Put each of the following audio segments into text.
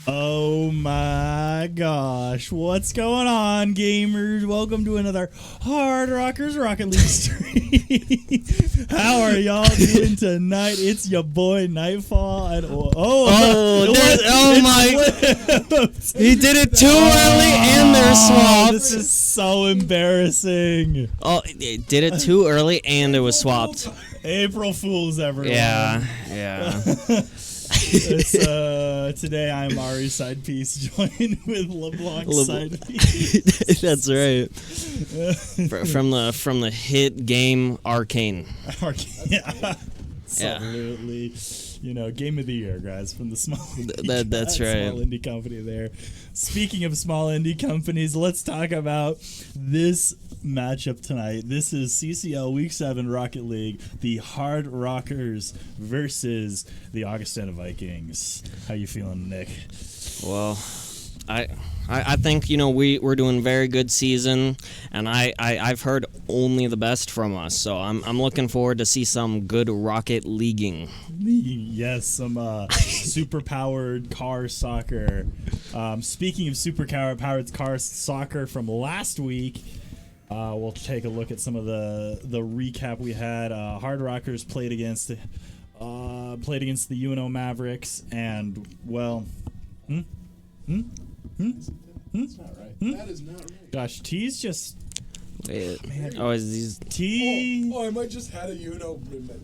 Oh my gosh, what's going on, gamers? Welcome to another Hard Rockers Rocket League stream. How are y'all doing tonight? It's your boy Knightfall. And he did it too early and they're swapped. This is so embarrassing. Oh, it did it too early and it was swapped. April Fools, everyone. Yeah. Today I'm Ari's side piece, joined with LeBlanc's side piece. That's right. From the hit game Arcane. Yeah. Absolutely. You know, game of the year, guys, from the small that's right. Small indie company there. Speaking of small indie companies, let's talk about this matchup tonight. This is CCL Week 7 Rocket League, the Hard Rockers versus the Augustana Vikings. How you feeling, Nick? Well, I think, we're doing very good season, and I've heard only the best from us, so I'm looking forward to see some good Rocket Leaguing. Yes, some super powered car soccer. Speaking of super powered car soccer from last week, we'll take a look at some of the recap we had. Hard Rockers played against the UNO Mavericks, and well, That's not right. That is not right. Gosh, T's just. Wait, Man. oh, is these T. I might just had a We're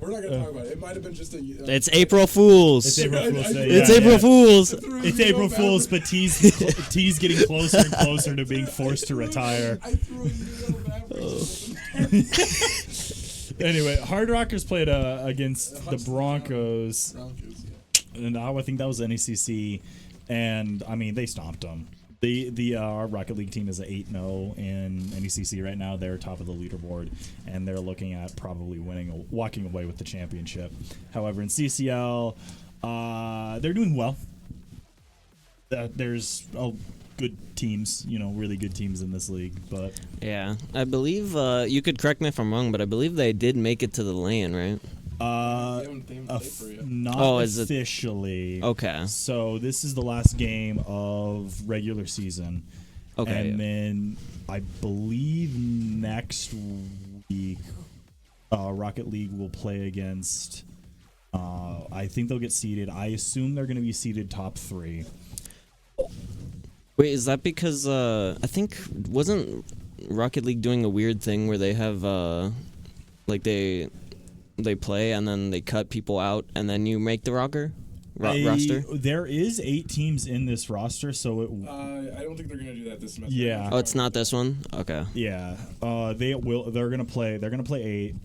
not gonna talk about it. It might have been just a. It's April Fools. It's April Fools. It's April Fools. It's April Fools, but T's getting closer and closer to being forced to retire. I threw a Mavericks. Anyway, Hard Rockers played against the Broncos, and I think that was NECC, and I mean they stomped them. Our Rocket League team is an 8-0 in NECC right now. They're top of the leaderboard, and they're looking at probably walking away with the championship. However, in CCL, they're doing well. There's good teams, really good teams in this league. But yeah, I believe you could correct me if I'm wrong, but I believe they did make it to the LAN, right? Not officially. Okay. So this is the last game of regular season. Okay. And then I believe next week, Rocket League will play against. I think they'll get seeded. I assume they're going to be seeded top 3. Wait, is that because I think wasn't Rocket League doing a weird thing where they have they play and then they cut people out and then you make the roster? There is 8 teams in this roster, so I don't think they're gonna do that this semester. Yeah. Oh, it's not this one. Okay. Yeah. They're gonna play 8.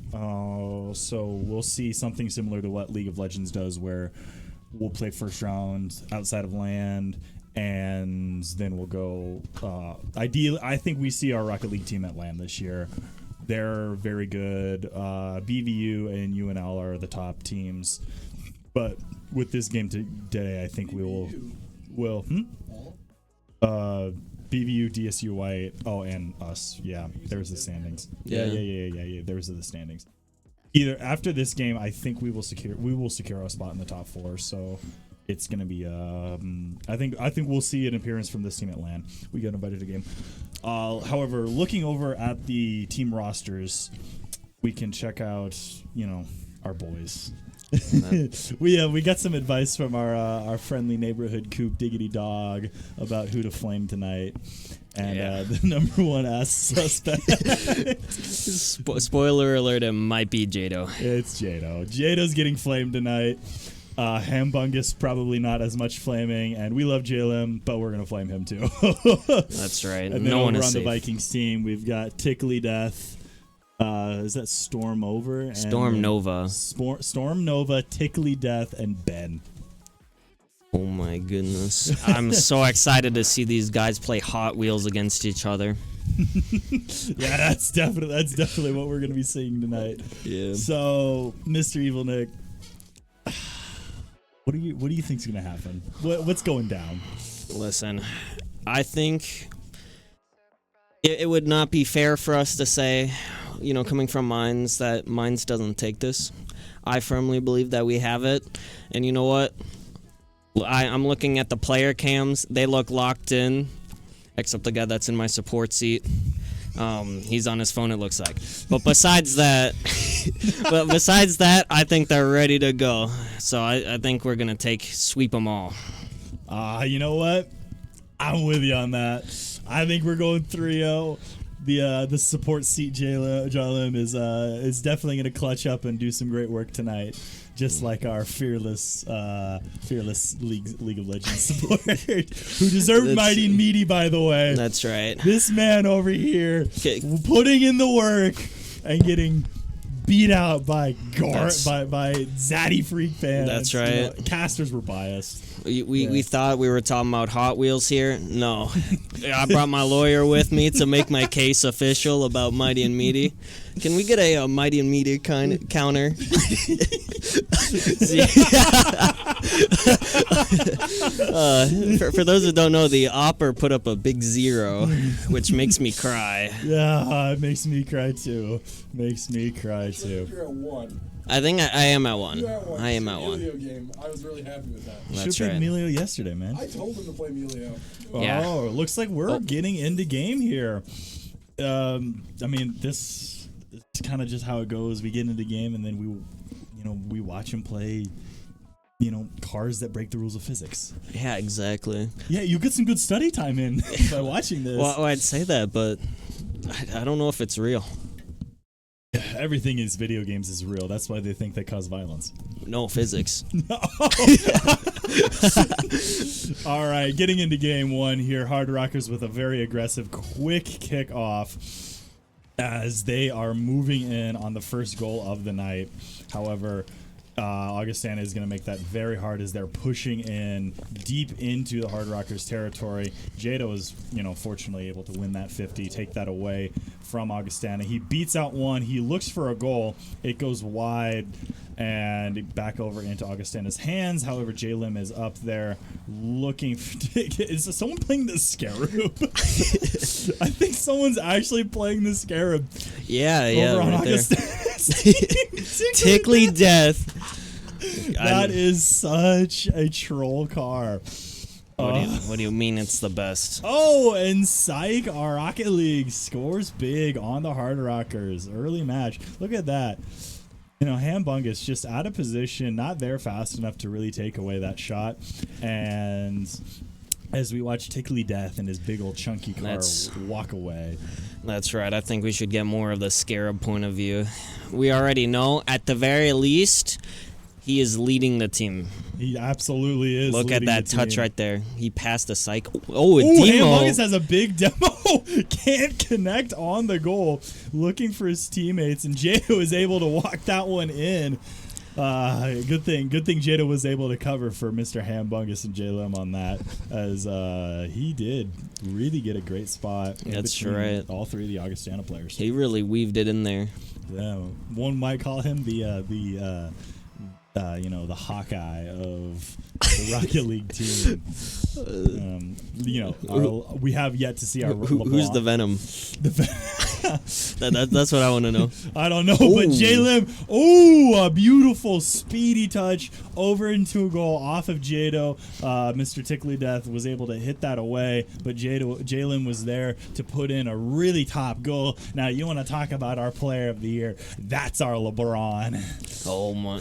So we'll see something similar to what League of Legends does, where we'll play first round outside of land, and then we'll go. Ideally, I think we see our Rocket League team at land this year. They're very good. BVU and UNL are the top teams. But with this game today, I think we will. BVU, DSU White. Oh, and us. Yeah, there's the standings. Yeah. There's the standings. Either after this game, I think we will secure our spot in the top 4. So it's gonna be. I think we'll see an appearance from this team at LAN. We got invited to a game. However, looking over at the team rosters, we can check out our boys. We got some advice from our friendly neighborhood Coop Diggity Dog about who to flame tonight, and the number 1 ass suspect. Spoiler alert: it might be Jado. It's Jado. Jado's getting flamed tonight. Hambungus probably not as much flaming, and we love JLM, but we're gonna flame him too. That's right. And then over on the Vikings team, we've got Tickly Death. Is that Storm Over? Storm Nova. Storm Nova, Tickly Death, and Ben. Oh my goodness! I'm so excited to see these guys play Hot Wheels against each other. Yeah, that's definitely what we're gonna be seeing tonight. Yeah. So, Mr. Evil Nick, what do you think's gonna happen? What's going down? Listen, I think it would not be fair for us to say, coming from Mines, that Mines doesn't take this. I firmly believe that we have it, and you know what? I'm looking at the player cams. They look locked in, except the guy that's in my support seat. He's on his phone, it looks like. But besides that, I think they're ready to go. So I think we're gonna sweep them all. You know what? I'm with you on that. I think we're going 3-0. The support seat Jalem is definitely gonna clutch up and do some great work tonight. Just like our fearless League of Legends support, who deserved Mighty and Meaty, by the way. That's right. This man over here, putting in the work and getting beat out by Zaddy Freak fans. That's right. You know, casters were biased. We thought we were talking about Hot Wheels here. No. I brought my lawyer with me to make my case official about Mighty and Meaty. Can we get a Mighty and Meaty counter? For those who don't know, the Opper put up a big 0, which makes me cry. Yeah, it makes me cry too. You're at 1. I think I am at 1. You're at 1. I am at 1. Melio game. I was really happy with that. That's Should right. have Melio yesterday, man. I told him to play Melio. Yeah. Oh, it looks like we're getting into game here. I mean, this is kind of just how it goes. We get into the game and then we watch him play, cars that break the rules of physics. Yeah, exactly. Yeah, you get some good study time in by watching this. Well, I'd say that, but I don't know if it's real. Everything in video games is real. That's why they think they cause violence. No physics. All right, getting into game 1 here. Hard Rockers with a very aggressive, quick kickoff as they are moving in on the first goal of the night. However, Augustana is going to make that very hard as they're pushing in deep into the Hard Rockers territory. Jado is, fortunately able to win that 50, take that away from Augustana. He beats out one. He looks for a goal. It goes wide and back over into Augustana's hands. However, J-Lim is up there looking. Is someone playing the Scarab? I think someone's actually playing the Scarab. Yeah, over on right Augustana's Tickly Death. That is such a troll car. What do you mean it's the best? Oh, and Psych, our Rocket League, scores big on the Hard Rockers. Early match. Look at that. Hambungus just out of position, not there fast enough to really take away that shot. And as we watch Tickly Death and his big old chunky car walk away. That's right. I think we should get more of the Scarab point of view. We already know, at the very least, he is leading the team. He absolutely is. Look at that touch right there. He passed a Psych. Oh, a demo. Hambungus has a big demo. Can't connect on the goal. Looking for his teammates, and Jado is able to walk that one in. Good thing Jada was able to cover for Mr. Hambungus and J-Lim on that, as he did really get a great spot. That's right. All three of the Augustana players. He really weaved it in there. Yeah, one might call him the Hawkeye of the Rocket League team. We have yet to see our who's the Venom? That's what I want to know. I don't know, but J-Lim, a beautiful speedy touch over into a goal off of Jado. Mr. Tickly Death was able to hit that away, but J-Lim was there to put in a really top goal. Now, you want to talk about our player of the year? That's our LeBron. Oh my.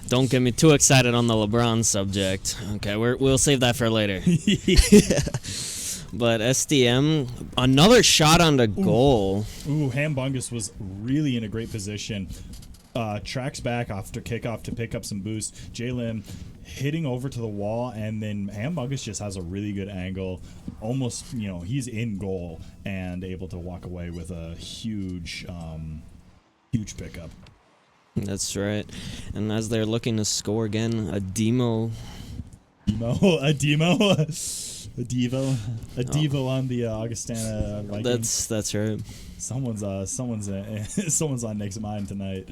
Don't get me too excited on the LeBron subject. Okay, we'll save that for later. But SDM, another shot on the goal. Hambungus was really in a great position. Tracks back after kickoff to pick up some boost. J-Lim hitting over to the wall, and then Hambungus just has a really good angle. Almost, he's in goal and able to walk away with a huge pickup. That's right. And as they're looking to score again, a Devo on the Augustana Vikings. That's right. Someone's on Nick's mind tonight.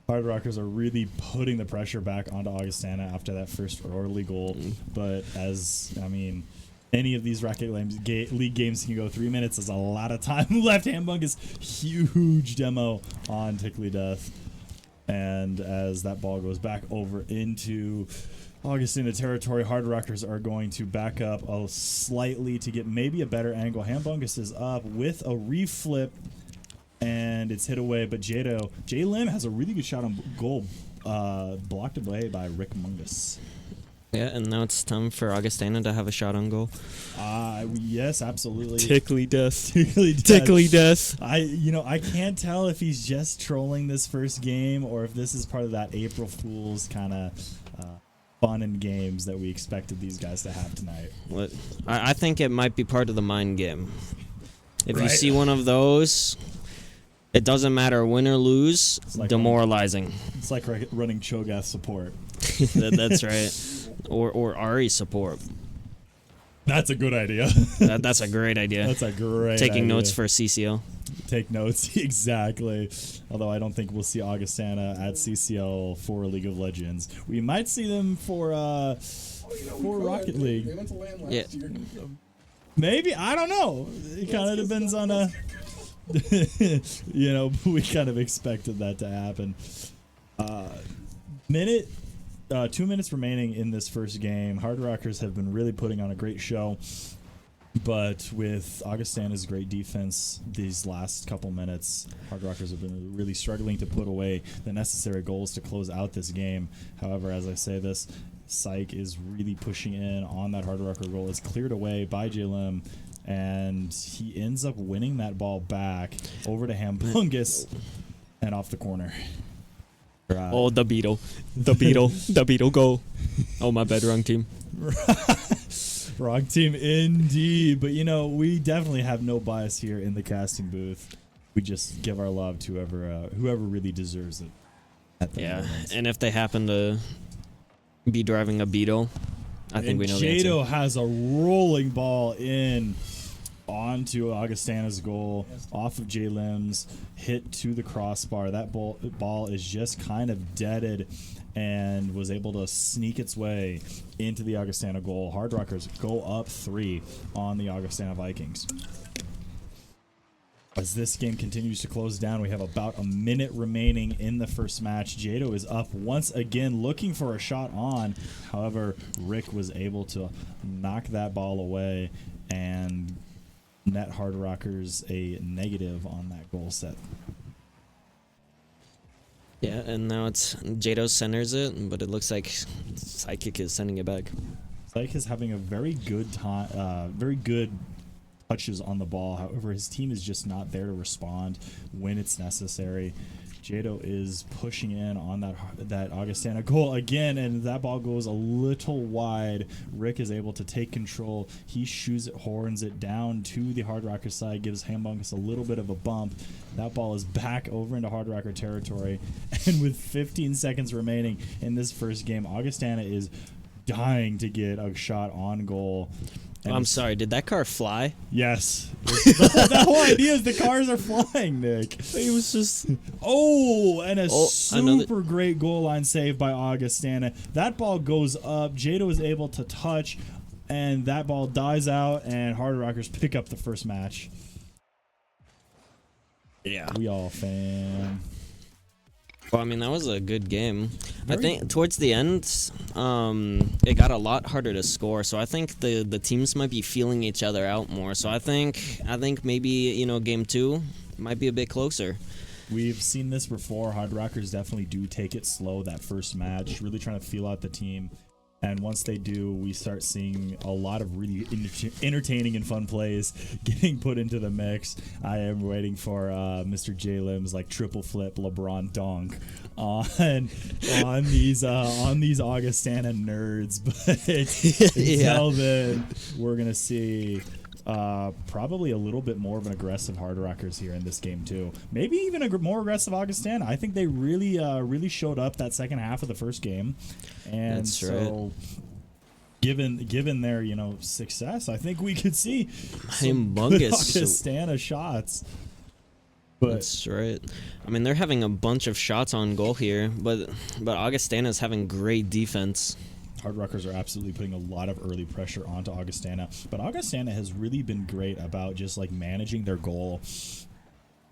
Hard Rockers are really putting the pressure back onto Augustana after that first early goal. But any of these Rocket League games can go 3 minutes. There's a lot of time left. Hambungus, huge demo on Tickly Death. And as that ball goes back over into Augustina territory, Hard Rockers are going to back up slightly to get maybe a better angle. Hambungus is up with a reflip, and it's hit away. But J Lim has a really good shot on goal, blocked away by Rick Mungus. Yeah, and now it's time for Augustana to have a shot on goal. Yes, absolutely. Tickly death. Tickly death. I can't tell if he's just trolling this first game or if this is part of that April Fool's kind of fun and games that we expected these guys to have tonight. I think it might be part of the mind game. If you Right. see one of those, it doesn't matter win or lose, like demoralizing. It's like running Cho'Gath support. That's right. Or Ari support. That's a good idea. That's a great idea. That's a great Taking idea. notes for CCL. Take notes, exactly. Although I don't think we'll see Augustana at CCL for League of Legends. We might see them for Rocket League. They went to LAN last Yeah. year. Maybe, I don't know. It kind of depends on we kind of expected that to happen. 2 minutes remaining in this first game. Hard Rockers have been really putting on a great show, but with Augustana's great defense these last couple minutes, Hard Rockers have been really struggling to put away the necessary goals to close out this game. However, as I say this, Psych is really pushing in on that Hard Rocker goal. It's cleared away by J-Lim, and he ends up winning that ball back over to Hambungus and off the corner. Oh, the Beetle go. Oh, my bad, wrong team. Wrong team indeed. But we definitely have no bias here in the casting booth. We just give our love to whoever really deserves it at the moment. And if they happen to be driving a Beetle, I think we know the answer. Jado has a rolling ball in onto Augustana's goal, off of J-Lim's, hit to the crossbar. That ball is just kind of deaded and was able to sneak its way into the Augustana goal. Hard Rockers go up 3 on the Augustana Vikings. As this game continues to close down, we have about a minute remaining in the first match. Jado is up once again, looking for a shot on. However, Rick was able to knock that ball away and net Hard Rockers a negative on that goal set. Yeah, and now it's Jado centers it, but it looks like Psychic is sending it back. Psych is having a very good time, very good touches on the ball. However, his team is just not there to respond when it's necessary. Jado is pushing in on that Augustana goal again, and that ball goes a little wide. Rick is able to take control. He shoots it, horns it down to the Hard Rocker side, gives Hambungus a little bit of a bump. That ball is back over into Hard Rocker territory, and with 15 seconds remaining in this first game, Augustana is dying to get a shot on goal. I'm sorry, did that car fly? Yes. The whole idea is the cars are flying, Nick. It was just... and a another... super great goal line save by Augustana. That ball goes up. Jado is able to touch, and that ball dies out, and Hard Rockers pick up the first match. Yeah. We all fan. Well, I mean, that was a good game. I think towards the end, it got a lot harder to score. So I think the teams might be feeling each other out more. So I think maybe game 2 might be a bit closer. We've seen this before. Hard Rockers definitely do take it slow that first match, really trying to feel out the team. And once they do, we start seeing a lot of really entertaining and fun plays getting put into the mix. I am waiting for Mr. J-Lim's triple flip LeBron dunk on these Augustana nerds. But until then, we're gonna see probably a little bit more of an aggressive Hard Rockers here in this game too. Maybe even a more aggressive Augustana. I think they really showed up that second half of the first game, and That's so given their success, I think we could see some good Augustana shots. But that's right. I mean, they're having a bunch of shots on goal here, but Augustana's having great defense. Hard Rockers are absolutely putting a lot of early pressure onto Augustana, but Augustana has really been great about just managing their goal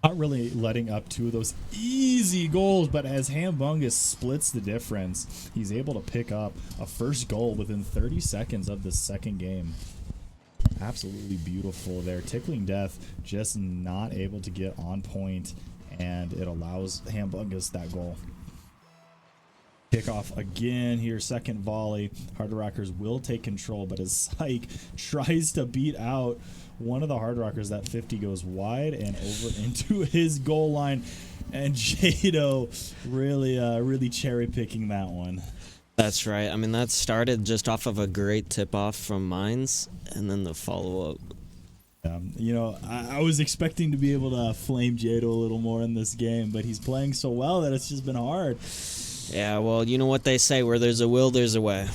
Not really letting up two of those easy goals, but as Hambungus splits the difference, he's able to pick up a first goal within 30 seconds of the second game. Absolutely beautiful there. Tickling Death just not able to get on point, and it allows Hambungus that goal. Kickoff again here, second volley. Hard Rockers will take control, but as Psych tries to beat out one of the Hard Rockers, that 50 goes wide and over into his goal line, and Jado really cherry picking that one. That's right. I mean, that started just off of a great tip-off from Mines, and then the follow-up. You know, I was expecting to be able to flame Jado a little more in this game, but he's playing so well that it's just been hard. Yeah, well, you know what they say, where there's a will, there's a way.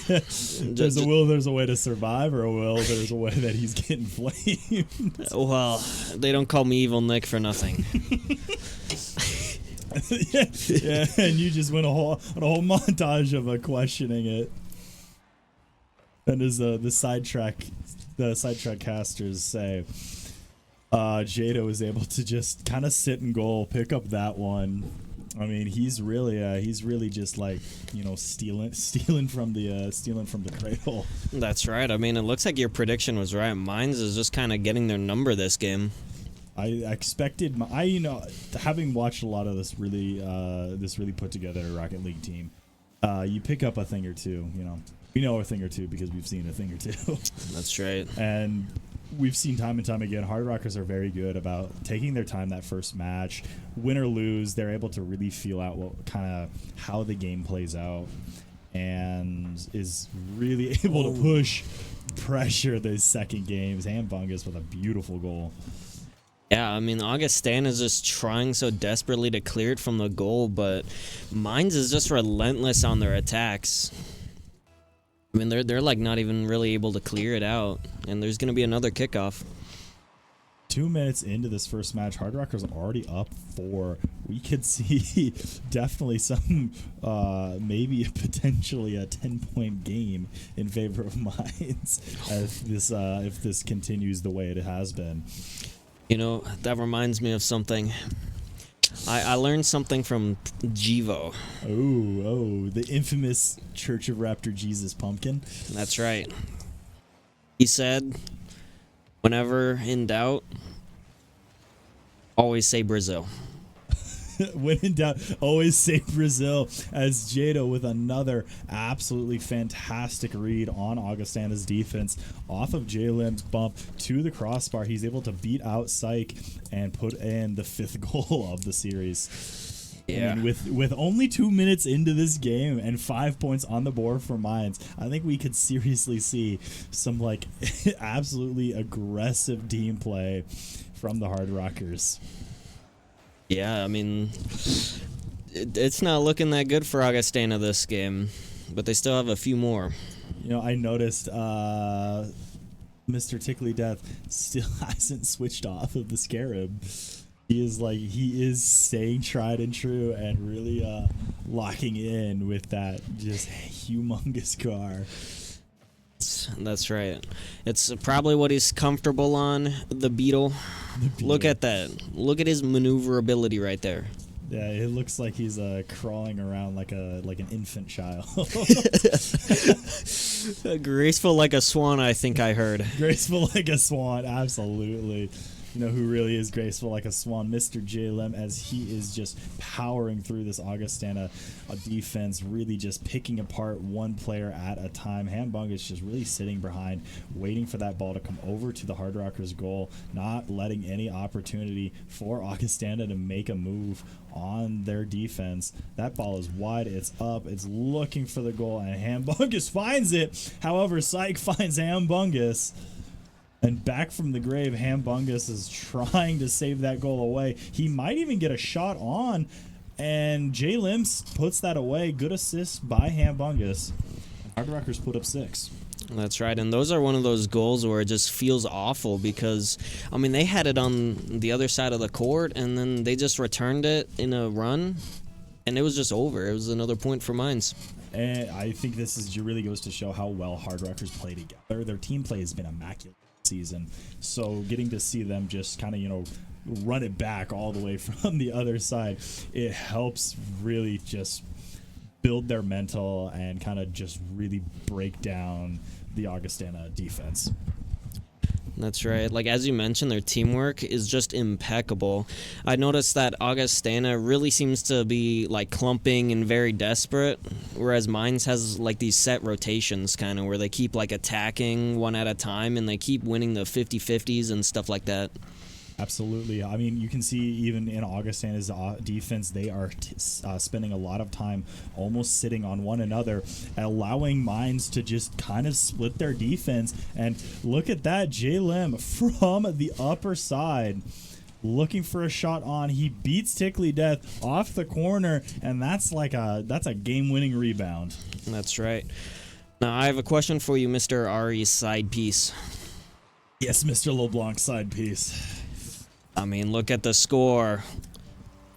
There's a will, there's a way to survive, or a will, there's a way that he's getting flamed. Well, they don't call me Evil Nick for nothing. yeah, and you just went on a whole montage of questioning it. And as the sidetrack casters say, Jado is able to just kind of sit in goal, pick up that one. I mean, he's really just like, you know, stealing from the cradle. That's right. I mean, it looks like your prediction was right. Mines is just kind of getting their number this game. I expected having watched a lot of this really put together Rocket League team, you pick up a thing or two. You know, we know a thing or two because we've seen a thing or two. That's right. And we've seen time and time again, Hard Rockers are very good about taking their time that first match, win or lose. They're able to really feel out what kind of how the game plays out, and is really able to push pressure those second games. Hambungus with a beautiful goal. Yeah, I mean, Augustin is just trying so desperately to clear it from the goal, but Mines is just relentless on their attacks. I mean, they're like not even really able to clear it out, and there's going to be another kickoff. 2 minutes into this first match, Hard Rockers are already up 4. We could see definitely some, maybe potentially a 10-point game in favor of Mines if this continues the way it has been. You know, that reminds me of something. I learned something from Jivo. Oh, the infamous Church of Raptor Jesus Pumpkin. That's right. He said, whenever in doubt, always say Brazil. When in doubt, always say Brazil, as Jado with another absolutely fantastic read on Augustana's defense off of J-Lim's bump to the crossbar. He's able to beat out Psych and put in the 5th goal of the series. Yeah. I mean, with only 2 minutes into this game and 5 points on the board for Mines, I think we could seriously see some like absolutely aggressive team play from the Hard Rockers. Yeah, I mean, it's not looking that good for Augustina this game, but they still have a few more. You know, I noticed Mr. Tickly Death still hasn't switched off of the Scarab. He is staying tried and true and really locking in with that just humongous car. That's right. It's probably what he's comfortable on, the Beetle. Look at that. Look at his maneuverability right there. Yeah, it looks like he's crawling around like an infant child. Graceful like a swan, I think I heard. Graceful like a swan, absolutely. You know who really is graceful like a swan? Mr. J-Lem, as he is just powering through this Augustana defense, really just picking apart one player at a time. Hambungus just really sitting behind, waiting for that ball to come over to the Hard Rockers' goal, not letting any opportunity for Augustana to make a move on their defense. That ball is wide, it's up, it's looking for the goal, and Hambungus finds it. However, Psych finds Hambungus. And back from the grave, Hambungus is trying to save that goal away. He might even get a shot on, and Jay Lims puts that away. Good assist by Hambungus. Hard Rockers put up 6. That's right, and those are one of those goals where it just feels awful because, I mean, they had it on the other side of the court, and then they just returned it in a run, and it was just over. It was another point for Mines. And I think this really goes to show how well Hard Rockers play together. Their team play has been immaculate season, so getting to see them just kind of, you know, run it back all the way from the other side. It helps really just build their mental and kind of just really break down the Augustana defense. That's right. Like, as you mentioned, their teamwork is just impeccable. I noticed that Augustana really seems to be, like, clumping and very desperate, whereas Mines has, like, these set rotations kind of where they keep, like, attacking one at a time, and they keep winning the 50-50s and stuff like that. Absolutely. I mean, you can see even in Augustana's defense, they are spending a lot of time almost sitting on one another, allowing Mines to just kind of split their defense. And look at that, J-Lem from the upper side looking for a shot on. He beats Tickly Death off the corner, and that's a game-winning rebound. That's right. Now, I have a question for you, Mr. Ari's side piece. Yes, Mr. LeBlanc's side piece. I mean, look at the score.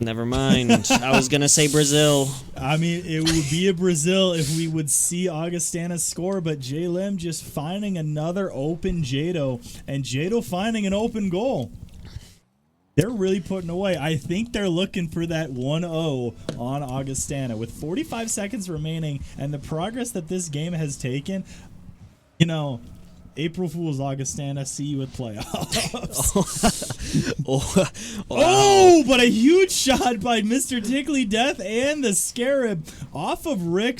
Never mind. I was going to say Brazil. I mean, it would be a Brazil if we would see Augustana score, but J-Lem just finding another open Jado, and Jado finding an open goal. They're really putting away. I think they're looking for that 1-0 on Augustana. With 45 seconds remaining and the progress that this game has taken, you know, April Fool's Augustana, see you at playoffs. Wow. But a huge shot by Mr. Tickly Death and the Scarab off of Rick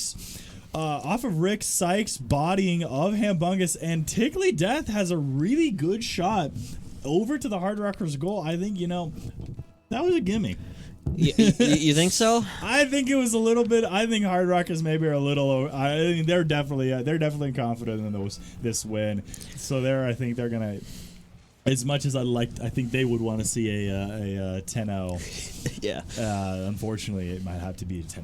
Sykes' bodying of Hambungus, and Tickly Death has a really good shot over to the Hard Rockers' goal. I think, that was a gimme. You think so? I think it was a little bit. I think Hard Rockers maybe are a little. I think they're definitely confident in this win. So I think they're gonna. As much as I think they would want to see a 10-0. Yeah. Unfortunately, it might have to be a 10-1.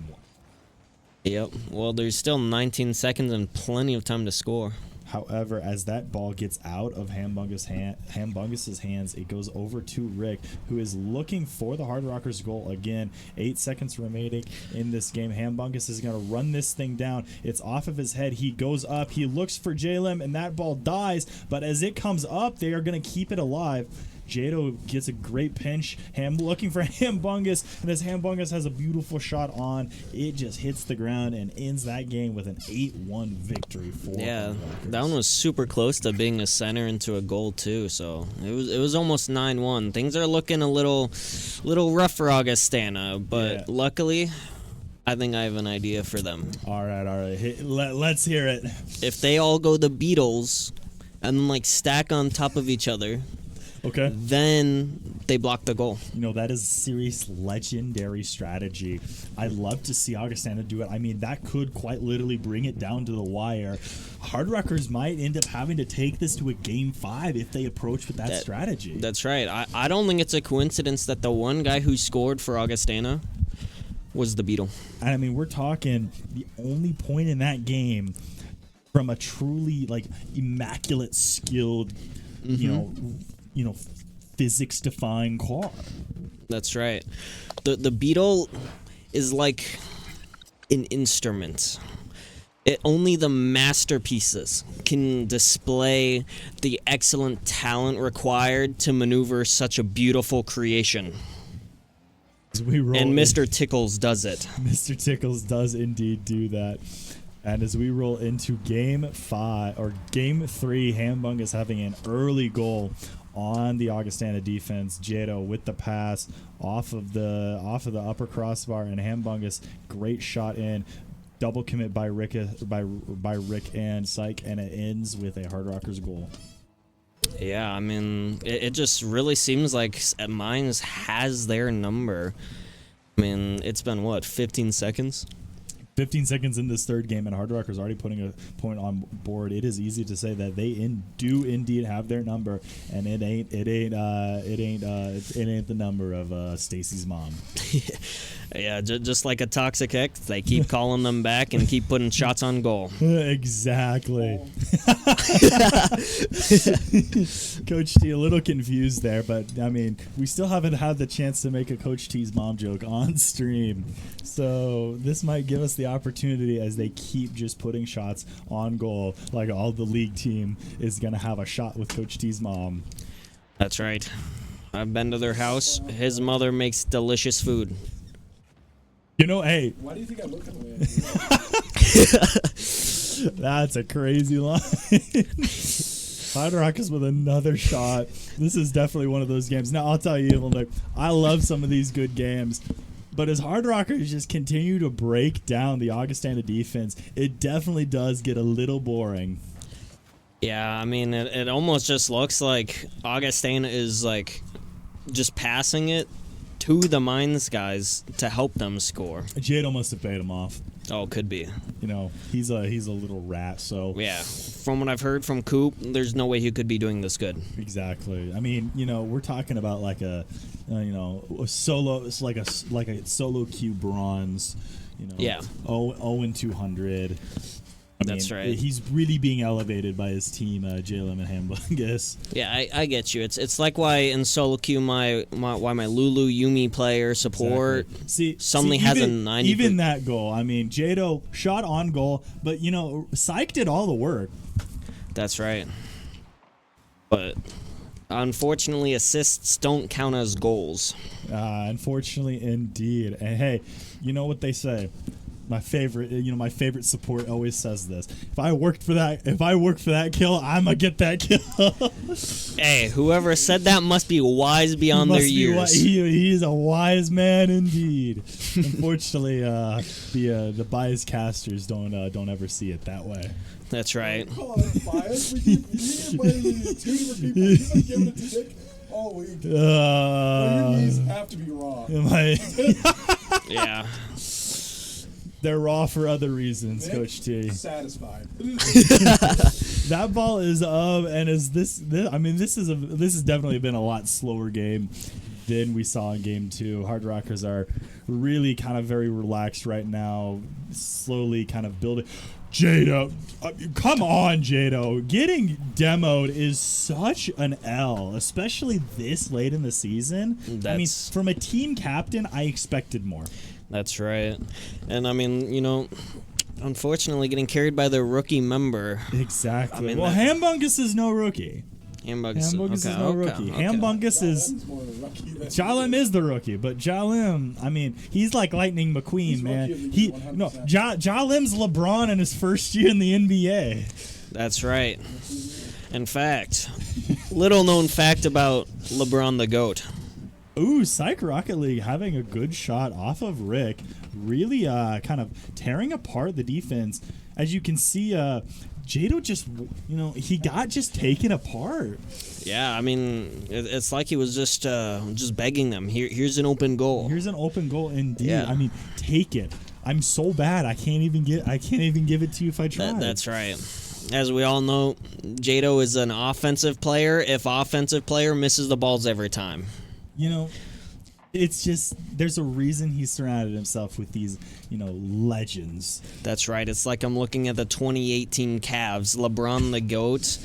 Yep. Well, there's still 19 seconds and plenty of time to score. However, as that ball gets out of Hambungus's hands, it goes over to Rick, who is looking for the Hard Rockers goal again. 8 seconds remaining in this game. Hambungus is going to run this thing down. It's off of his head. He goes up. He looks for J-Lem, and that ball dies. But as it comes up, they are going to keep it alive. Jado gets a great pinch. Looking for Hambungus, and as Hambungus has a beautiful shot on, it just hits the ground and ends that game with an 8-1 victory for that one was super close to being a center into a goal too. So it was almost 9-1. Things are looking a little rough for Augustana, but luckily, I think I have an idea for them. All right. Let's hear it. If they all go the Beatles and stack on top of each other. Okay. Then they block the goal. That is a serious legendary strategy. I'd love to see Augustana do it. I mean, that could quite literally bring it down to the wire. Hard Rockers might end up having to take this to a game 5 if they approach with that strategy. That's right. I don't think it's a coincidence that the one guy who scored for Augustana was the Beetle. I mean, we're talking the only point in that game from a truly immaculate skilled, physics-defying car. That's right. The Beetle is like an instrument. Only the masterpieces can display the excellent talent required to maneuver such a beautiful creation. And Mr. Tickles does it. Mr. Tickles does indeed do that. And as we roll into game 3, Hambungus having an early goal on the Augustana defense. Jado with the pass off of the upper crossbar, and Hambungus great shot in. Double commit by Rick and Syke, and it ends with a Hard Rockers goal. Yeah, I mean, it just really seems like Mines has their number. I mean, it's been 15 seconds? 15 seconds in this third game, and Hard Rockers already putting a point on board. It is easy to say that they do indeed have their number, and it ain't the number of Stacy's mom. Yeah, just like a toxic ex, they keep calling them back and keep putting shots on goal. Exactly. Coach T, a little confused there, but I mean, we still haven't had the chance to make a Coach T's mom joke on stream, so this might give us the opportunity as they keep just putting shots on goal. Like all the league team is gonna have a shot with Coach T's mom. That's right. I've been to their house. His mother makes delicious food. You know, hey, Why do you think I look that way? that's a crazy line. Hard Rock is with another shot. This is definitely one of those games. Now, I'll tell you, like, I love some of these good games, but as Hard Rockers just continue to break down the Augustana defense, it definitely does get a little boring. Yeah, I mean, it almost just looks like Augustana is, like, just passing it to the Mines guys to help them score. Jado must have paid him off. Oh, could be. You know, he's a little rat, so... Yeah, from what I've heard from Coop, there's no way he could be doing this good. Exactly. I mean, you know, we're talking about like a solo, it's like a solo queue bronze, you know. Yeah. 0-200. That's right. He's really being elevated by his team, JLM and Hambungus. Yeah, I get you. It's like why in solo queue why my Lulu Yumi player support suddenly has a 90. Even that goal. I mean, Jado shot on goal, but you know, Syke did all the work. That's right. But unfortunately, assists don't count as goals. Unfortunately, indeed. And hey, you know what they say. My favorite support always says this. If I worked for that kill, I'ma get that kill. Hey, whoever said that must be wise beyond their years. He is a wise man indeed. Unfortunately, the biased casters don't ever see it that way. That's right. Oh, that's biased. We keep playing 2 different people. He's like giving it to Dick all week. Your knees have to be raw. Yeah. They're raw for other reasons, Nick, Coach T. Satisfied. That ball is up, and is this? I mean, this has definitely been a lot slower game than we saw in Game 2. Hard Rockers are really kind of very relaxed right now, slowly kind of building. Jado, come on, Jado. Getting demoed is such an L, especially this late in the season. I mean, from a team captain, I expected more. That's right. And I mean, you know, unfortunately getting carried by the rookie member. Exactly. I mean, well, Hambungus is no rookie. Hambungus is no rookie. Hambungus is... Jalem is the rookie, but Jalem, I mean, he's like Lightning McQueen, man. Jalem's LeBron in his first year in the NBA. That's right. In fact, little known fact about LeBron the GOAT. Ooh, Psych Rocket League having a good shot off of Rick, really kind of tearing apart the defense. As you can see, Jado just, you know, he got just taken apart. Yeah, I mean, it's like he was just begging them. Here's an open goal. Here's an open goal, indeed. Yeah. I mean, take it. I'm so bad. I can't even give it to you if I try. That's right. As we all know, Jado is an offensive player. If offensive player misses the balls every time. You know, it's just, there's a reason he surrounded himself with these, you know, legends. That's right. It's like I'm looking at the 2018 Cavs. LeBron the GOAT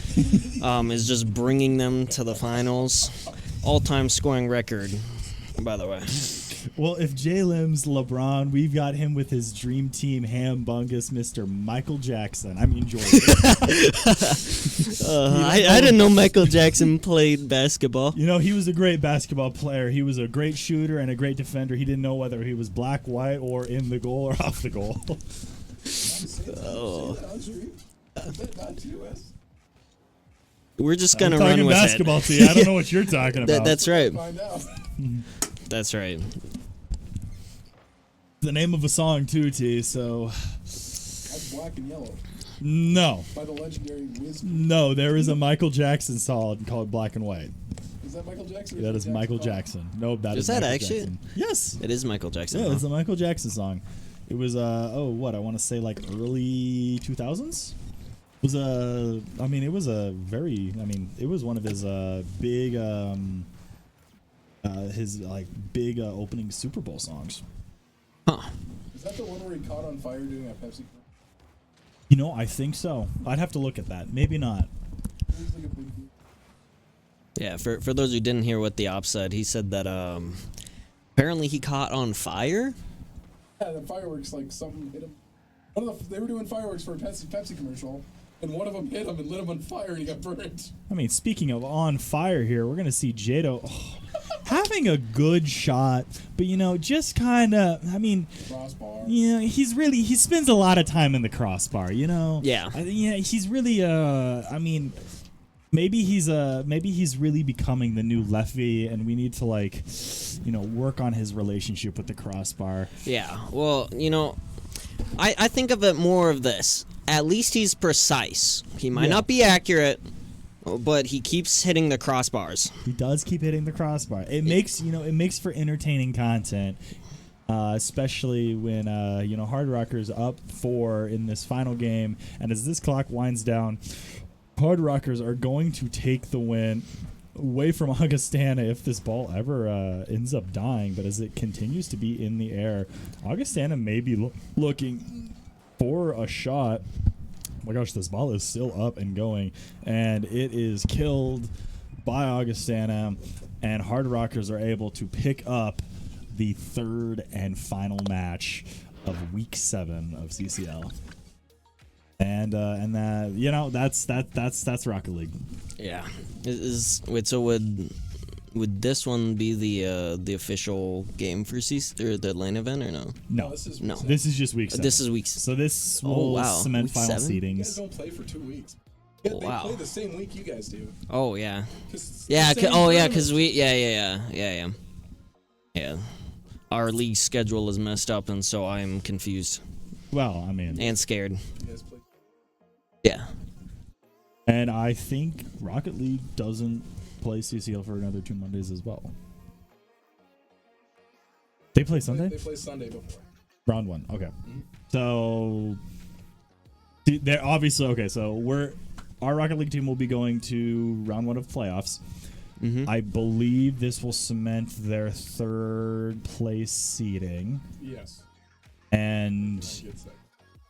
is just bringing them to the finals. All-time scoring record, by the way. Well, if Jalem's LeBron, we've got him with his dream team, Hambungus, Mr. Michael Jackson. I mean, Jordan. I didn't know Michael Jackson played basketball. You know, he was a great basketball player. He was a great shooter and a great defender. He didn't know whether he was black, white, or in the goal or off the goal. We're just going to run talking with basketball it. to you. I don't know what you're talking about. That's right. Find out. That's right. The name of a song, too, T, so... That's Black and Yellow. No. By the legendary Wiz. No, there is a Michael Jackson song called Black and White. Is that Michael Jackson? That is Michael Jackson. No, that is Michael that actually? Jackson. Yes. It is Michael Jackson. Yeah, huh? it's a Michael Jackson song. It was, I want to say like early 2000s? It was it was one of his big opening Super Bowl songs. Huh. Is that the one where he caught on fire doing a Pepsi commercial? You know, I think so. I'd have to look at that. Maybe not. It was like a big deal. Yeah, for those who didn't hear what the op said, he said that apparently he caught on fire. Yeah, the fireworks, like something hit him. They were doing fireworks for a Pepsi commercial, and one of them hit him and lit him on fire, and he got burned. I mean, speaking of on fire here, we're going to see Jado. Oh, having a good shot, but just kind of. I mean, Crossbar. he spends a lot of time in the crossbar. Yeah. He's really. I mean. Maybe he's really becoming the new Leffy, and we need to work on his relationship with the crossbar. Yeah, well, I think of it more of this. At least he's precise. He might not be accurate, but he keeps hitting the crossbars. He does keep hitting the crossbar. It makes for entertaining content, especially when Hard Rockers up 4 in this final game, and as this clock winds down. Hard Rockers are going to take the win away from Augustana if this ball ever ends up dying. But as it continues to be in the air, Augustana may be looking for a shot. Oh my gosh, this ball is still up and going. And it is killed by Augustana. And Hard Rockers are able to pick up the third and final match of Week 7 of CCL. And that's Rocket League. Yeah. So would this one be the official game for or the lane event or no? No, this is just week 7. This is week. So this will cement week final 7? seedings. You guys don't play for 2 weeks. They play the same week you guys do. Oh yeah. Yeah. Because we yeah. Our league schedule is messed up, and so I'm confused. Well, I mean, and scared. You guys play. Yeah. And I think Rocket League doesn't play CCL for another 2 Mondays as well. They play Sunday? They play Sunday before. Round 1. Okay. Mm-hmm. So they're obviously okay. So our Rocket League team will be going to round 1 of playoffs. Mm-hmm. I believe this will cement their 3rd place seeding. Yes. And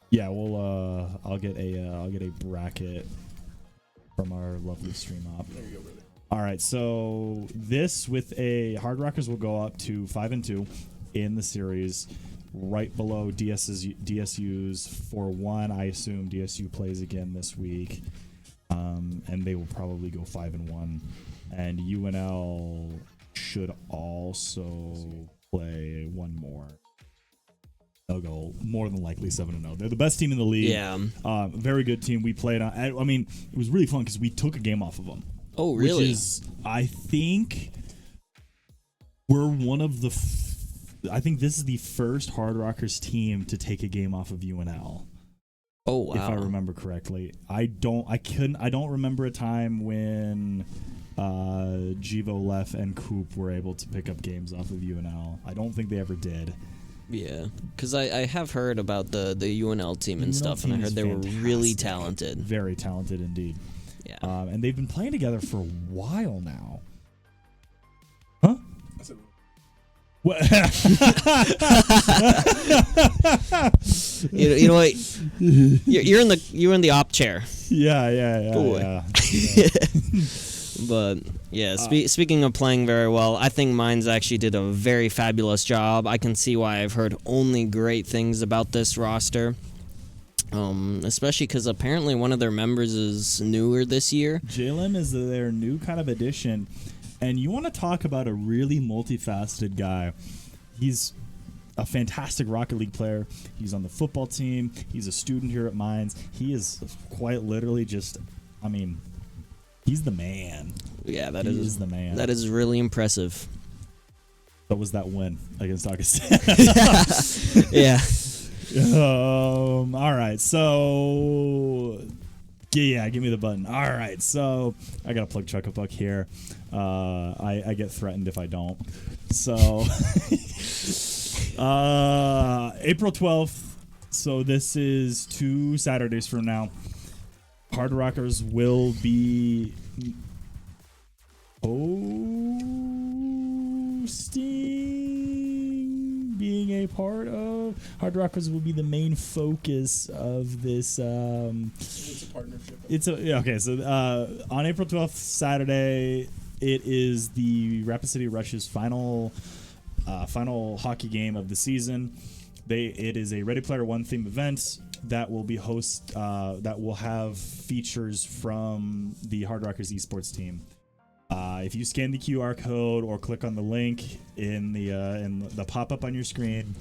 yeah, I'll get a bracket from our lovely stream op. There you go, brother. All right, so this with a Hard Rockers will go up to 5-2 in the series, right below DSU's for 1. I assume DSU plays again this week, and they will probably go 5-1, and UNL should also play one more. They'll go more than likely 7-0. They're the best team in the league. Yeah. Very good team. We played on. I mean, it was really fun because we took a game off of them. Oh, really? Which is, I think, we're one of the. I think this is the first Hard Rockers team to take a game off of UNL. Oh, wow. If I remember correctly, I don't remember a time when Jivo, Lef, and Coop were able to pick up games off of UNL. I don't think they ever did. Yeah, because I have heard about the UNL team and stuff, and I heard they were really talented. Very talented indeed. Yeah. And they've been playing together for a while now. Huh? What? you know what? You're in the op chair. Yeah. But yeah, speaking of playing very well, I think Mines actually did a very fabulous job. I can see why I've heard only great things about this roster. Especially because apparently one of their members is newer this year. Jalen is their new kind of addition, and you want to talk about a really multifaceted guy. He's a fantastic Rocket League player. He's on the football team. He's a student here at Mines. He is quite literally just, I mean, he's the man. Yeah, he is the man. That is really impressive. What was that win against Augustana? Yeah. All right, so yeah, give me the button. All right, so I gotta plug Chuck a Buck here. I get threatened if I don't. So April 12th. So this is 2 Saturdays from now. Hard Rockers will be hosting, being a part of. Hard Rockers will be the main focus of this. It's a partnership. Okay. So on April 12th, Saturday, it is the Rapid City Rush's final hockey game of the season. It is a Ready Player One theme event that will be that will have features from the Hard Rockers esports team. If you scan the QR code or click on the link in the pop-up on your screen,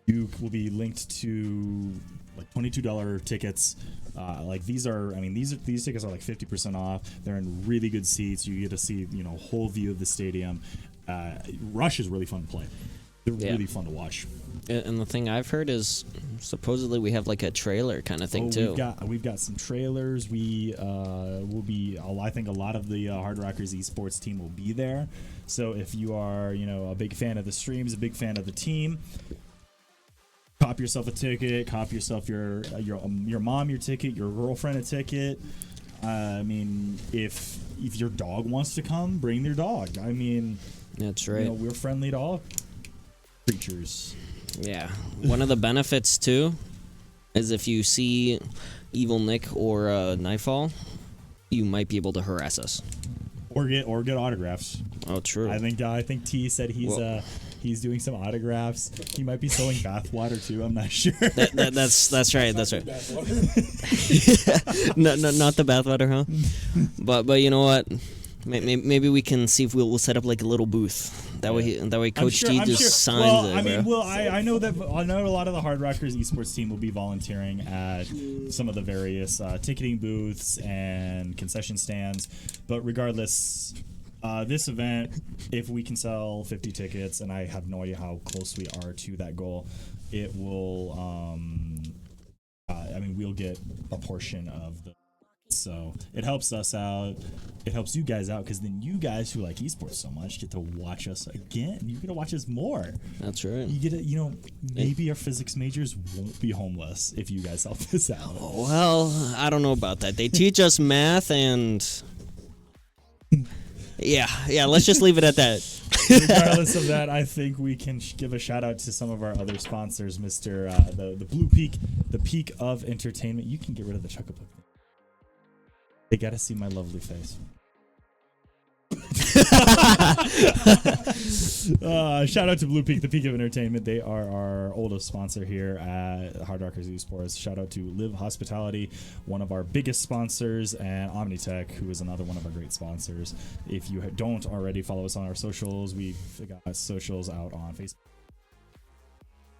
you will be linked to like $22 tickets. Like these tickets are like 50% off. They're in really good seats. You get to see a whole view of the stadium. Rush is really fun to play. They're really fun to watch. And the thing I've heard is supposedly we have like a trailer kind of thing too. We've got some trailers. We will be. I think a lot of the Hard Rockers esports team will be there. So if you are a big fan of the streams, a big fan of the team, cop yourself a ticket. Cop yourself your mom your ticket, your girlfriend a ticket. I mean, if your dog wants to come, bring their dog. I mean, that's right. We're friendly to all creatures. Yeah. One of the benefits too is if you see Evil Nick or Knightfall, you might be able to harass us or get autographs. Oh, true. I think T said he's doing some autographs. He might be selling bathwater too. I'm not sure. That's right. That's right. No, not the bathwater, huh? But you know what? Maybe we can see if we'll set up like a little booth. That way Coach T just signs it. I know a lot of the Hard Rockers esports team will be volunteering at some of the various ticketing booths and concession stands. But regardless, this event, if we can sell 50 tickets, and I have no idea how close we are to that goal, it will. We'll get a portion of the. So it helps us out. It helps you guys out because then you guys who like esports so much get to watch us again. You get to watch us more. That's right. You get to, maybe our physics majors won't be homeless if you guys help us out. Well, I don't know about that. They teach us math and yeah. Let's just leave it at that. Regardless of that, I think we can give a shout out to some of our other sponsors, Mr. The Blue Peak, the Peak of Entertainment. You can get rid of the Chuckaboo. They gotta see my lovely face. Shout out to Blue Peak, the Peak of Entertainment. They are our oldest sponsor here at Hard Rockers Esports. Shout out to Live Hospitality, one of our biggest sponsors, and Omnitech, who is another one of our great sponsors. If you don't already follow us on our socials, we've got socials out on Facebook,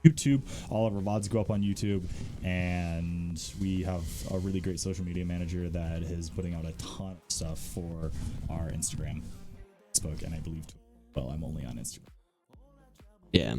YouTube. All of our VODs go up on YouTube, and we have a really great social media manager that is putting out a ton of stuff for our Instagram, Facebook, and I believe Twitter. Well, I'm only on Instagram. Yeah.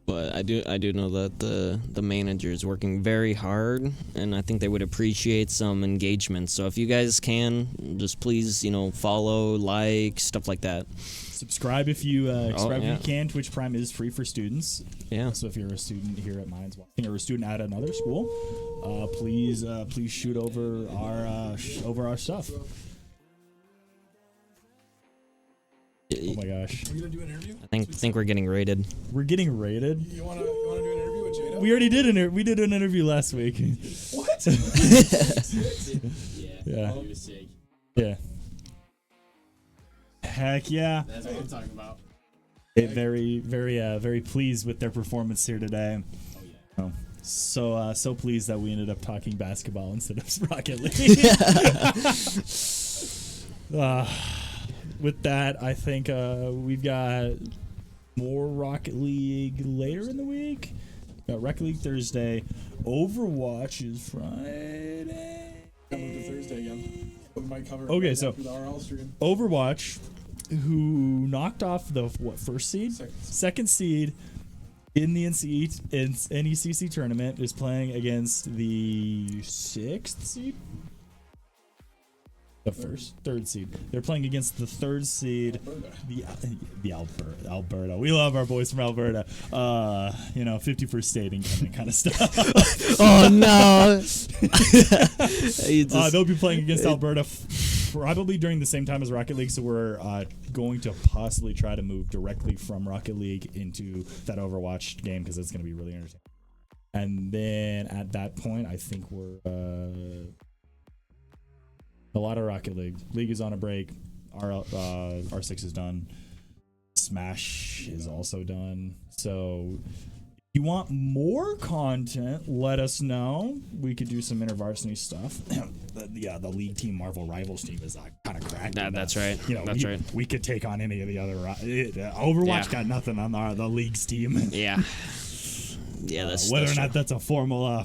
But I do know that the manager is working very hard, and I think they would appreciate some engagement. So if you guys can, just please, follow, like, stuff like that. Subscribe if you if you can. Twitch Prime is free for students. Yeah. So if you're a student here at Mines watching or a student at another school, please shoot over our stuff. Oh my gosh. Are we gonna do an interview? I think we're getting rated. We're getting rated. You wanna do an interview with Jada? We already did we did an interview last week. What? Yeah. He was sick. Yeah. Heck yeah. That's what I'm talking about. Very pleased with their performance here today. Oh yeah. So pleased that we ended up talking basketball instead of Rocket League. With that, I think we've got more Rocket League later in the week. Got Rocket League Thursday. Overwatch is Friday. Coming to Thursday again. We might cover it Okay, right so after the RL stream. Overwatch, who knocked off the first seed? Second seed in the NECC tournament, is playing against the sixth seed. Third seed. They're playing against the third seed, the Alberta. We love our boys from Alberta. 51st stating kind of stuff. Oh no! They'll be playing against Alberta probably during the same time as Rocket League. So we're going to possibly try to move directly from Rocket League into that Overwatch game because it's going to be really entertaining. And then at that point, I think we're. A lot of Rocket League. League is on a break. R6 is done. Smash is also done. So You want more content? Let us know. We could do some InterVarsity stuff. The league team Marvel Rivals team is kind of cracked. That's right. You know, that's right. We could take on any of the other. Overwatch got nothing on the league's team. Yeah. Yeah, that's whether that's or not true. that's a formal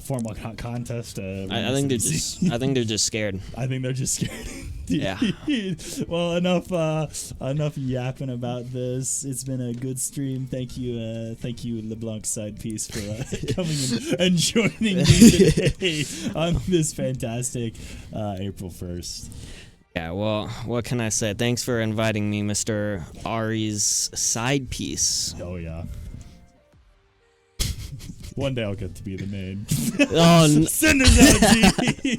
contest. I think they're just. I think they're just scared. I think they're just scared. Yeah. Well, enough yapping about this. It's been a good stream. Thank you, LeBlanc Side Piece, for coming and joining me today on this fantastic April 1st. Yeah. Well, what can I say? Thanks for inviting me, Mr. Ari's side piece. Oh yeah. One day I'll get to be the main. Oh, Send us out, G.